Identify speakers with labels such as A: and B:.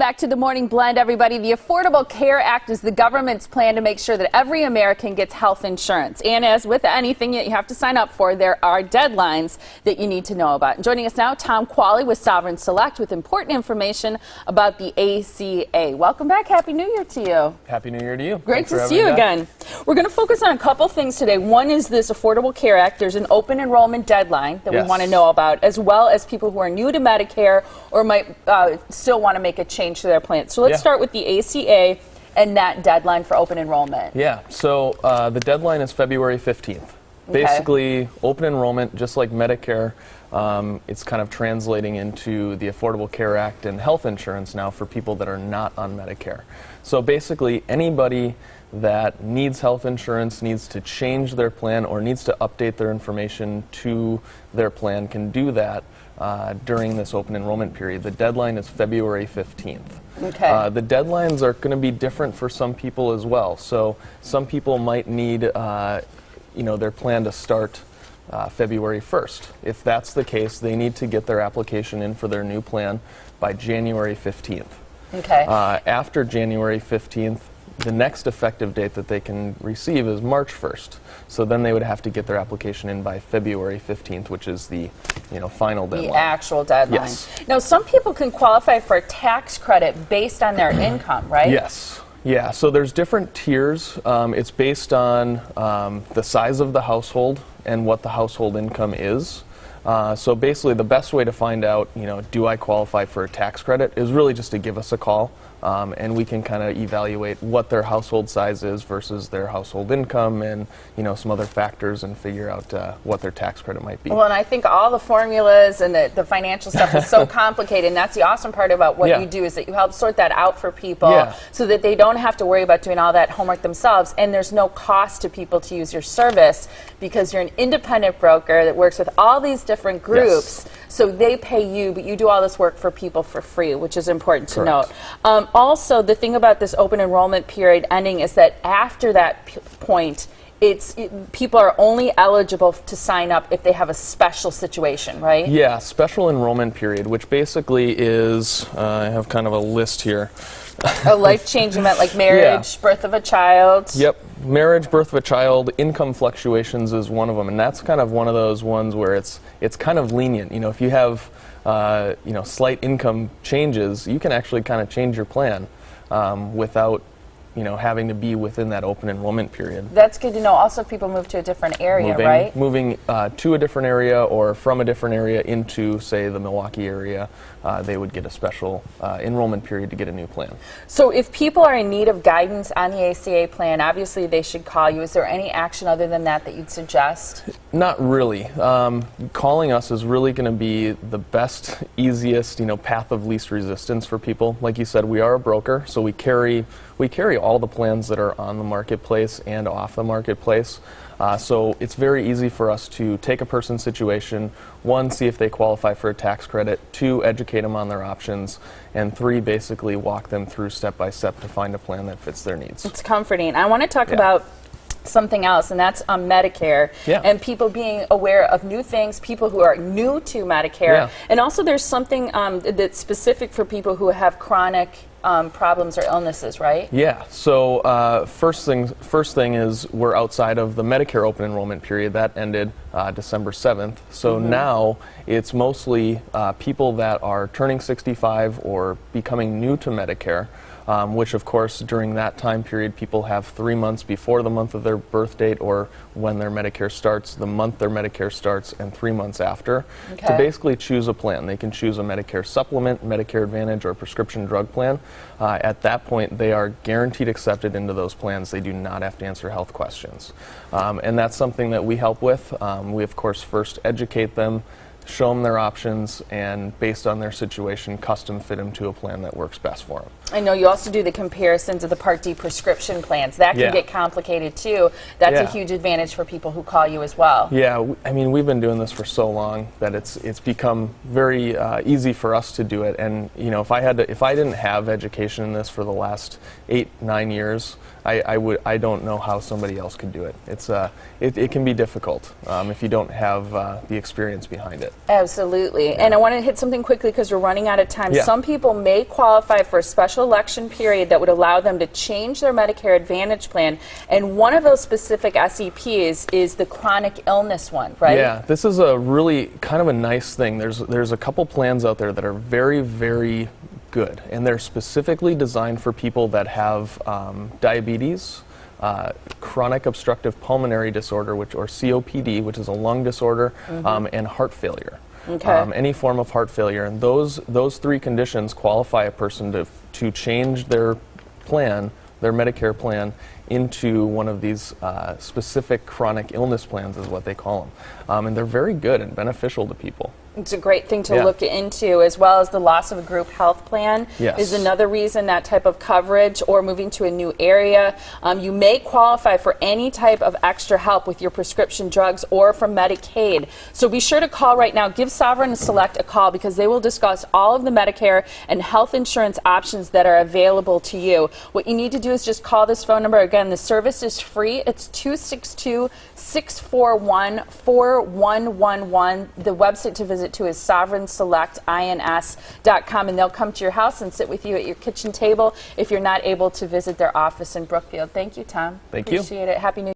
A: Back to the Morning Blend, everybody. The Affordable Care Act is the government's plan to make sure that every American gets health insurance. And as with anything that you have to sign up for, there are deadlines that you need to know about. And joining us now, Tom Qualley with Sovereign Select with important information about the ACA. Welcome back. Happy New Year to you.
B: Happy New Year to you.
A: Great to see you again. We're going to focus on a couple things today. One is this Affordable Care Act. There's an open enrollment deadline that we want to know about, as well as people who are new to Medicare or might still want to make a change to their plan. So let's start with the ACA and that deadline for open enrollment.
B: Yeah, so the deadline is February 15th. Basically, open enrollment, just like Medicare, it's kind of translating into the Affordable Care Act and health insurance now for people that are not on Medicare. So basically, anybody that needs health insurance, needs to change their plan, or needs to update their information to their plan can do that during this open enrollment period. The deadline is February 15th.
A: Okay.
B: The deadlines are going to be different for some people as well. So some people might need their plan to start February 1st. If that's the case, they need to get their application in for their new plan by January 15th.
A: Okay.
B: After January 15th, the next effective date that they can receive is March 1st. So then they would have to get their application in by February 15th, which is the final deadline.
A: The actual deadline.
B: Yes.
A: Now, some people can qualify for a tax credit based on their income, right?
B: Yes. Yeah, so there's different tiers. It's based on the size of the household and what the household income is. So basically, the best way to find out, do I qualify for a tax credit, is really just to give us a call, and we can kind of evaluate what their household size is versus their household income and, some other factors, and figure out what their tax credit might be.
A: Well, and I think all the formulas and the financial stuff is so complicated, and that's the awesome part about what you do, is that you help sort that out for people so that they don't have to worry about doing all that homework themselves, and there's no cost to people to use your service because you're an independent broker that works with all these different groups, so they pay you, but you do all this work for people for free, which is important to note. Also, the thing about this open enrollment period ending is that after that point, people are only eligible to sign up if they have a special situation, right?
B: Yeah, special enrollment period, which basically is, I have kind of a list here.
A: A life-changing event like marriage, birth of a child.
B: Yep, marriage, birth of a child, income fluctuations is one of them, and that's kind of one of those ones where it's kind of lenient. If you have slight income changes, you can actually kind of change your plan without having to be within that open enrollment period.
A: That's good to know. Also, if people move to a different area, right?
B: Moving to a different area or from a different area into, say, the Milwaukee area, they would get a special enrollment period to get a new plan.
A: So if people are in need of guidance on the ACA plan, obviously they should call you. Is there any action other than that you'd suggest?
B: Not really. Calling us is really going to be the best, easiest, path of least resistance for people. Like you said, we are a broker, so we carry all the plans that are on the marketplace and off the marketplace. So it's very easy for us to take a person's situation, one, see if they qualify for a tax credit, two, educate them on their options, and three, basically walk them through step by step to find a plan that fits their needs.
A: It's comforting. I want to talk about something else, and that's Medicare, and people being aware of new things, people who are new to Medicare, and also there's something that's specific for people who have chronic problems or illnesses, right?
B: Yeah, so first thing is we're outside of the Medicare open enrollment period. That ended December 7th. So now it's mostly people that are turning 65 or becoming new to Medicare, which of course during that time period people have 3 months before the month of their birth date or when their Medicare starts, the month their Medicare starts, and 3 months after to basically choose a plan. They can choose a Medicare supplement, Medicare Advantage, or prescription drug plan. At that point they are guaranteed accepted into those plans. They do not have to answer health questions. And that's something that we help with. We of course first educate them, show them their options, and based on their situation, custom fit them to a plan that works best for them.
A: I know you also do the comparisons of the Part D prescription plans. That can get complicated too. That's a huge advantage for people who call you as well.
B: Yeah, I mean, we've been doing this for so long that it's become very easy for us to do it. And if I didn't have education in this for the last 8-9 years, I don't know how somebody else could do it. It can be difficult if you don't have the experience behind it. it.
A: Absolutely. Yeah. And I want to hit something quickly because we're running out of time.
B: Yeah.
A: Some people may qualify for a special election period that would allow them to change their Medicare Advantage plan. And one of those specific SEPs is the chronic illness one, right?
B: Yeah, this is a really kind of a nice thing. There's a couple plans out there that are very, very good, and they're specifically designed for people that have diabetes, chronic obstructive pulmonary disorder, or COPD, which is a lung disorder, and heart failure.
A: Okay.
B: Any form of heart failure, and those three conditions qualify a person to change their plan, their Medicare plan, into one of these specific chronic illness plans, is what they call them, and they're very good and beneficial to people.
A: It's a great thing to look into, as well as the loss of a group health plan is another reason, that type of coverage, or moving to a new area. You may qualify for any type of extra help with your prescription drugs or from Medicaid. So be sure to call right now. Give Sovereign Select a call, because they will discuss all of the Medicare and health insurance options that are available to you. What you need to do is just call this phone number. Again, the service is free. It's 262-641-4111. The website to visit to is sovereignselectins.com, and they'll come to your house and sit with you at your kitchen table if you're not able to visit their office in Brookfield. Thank you, Tom.
B: Thank you.
A: Appreciate it. Happy New Year.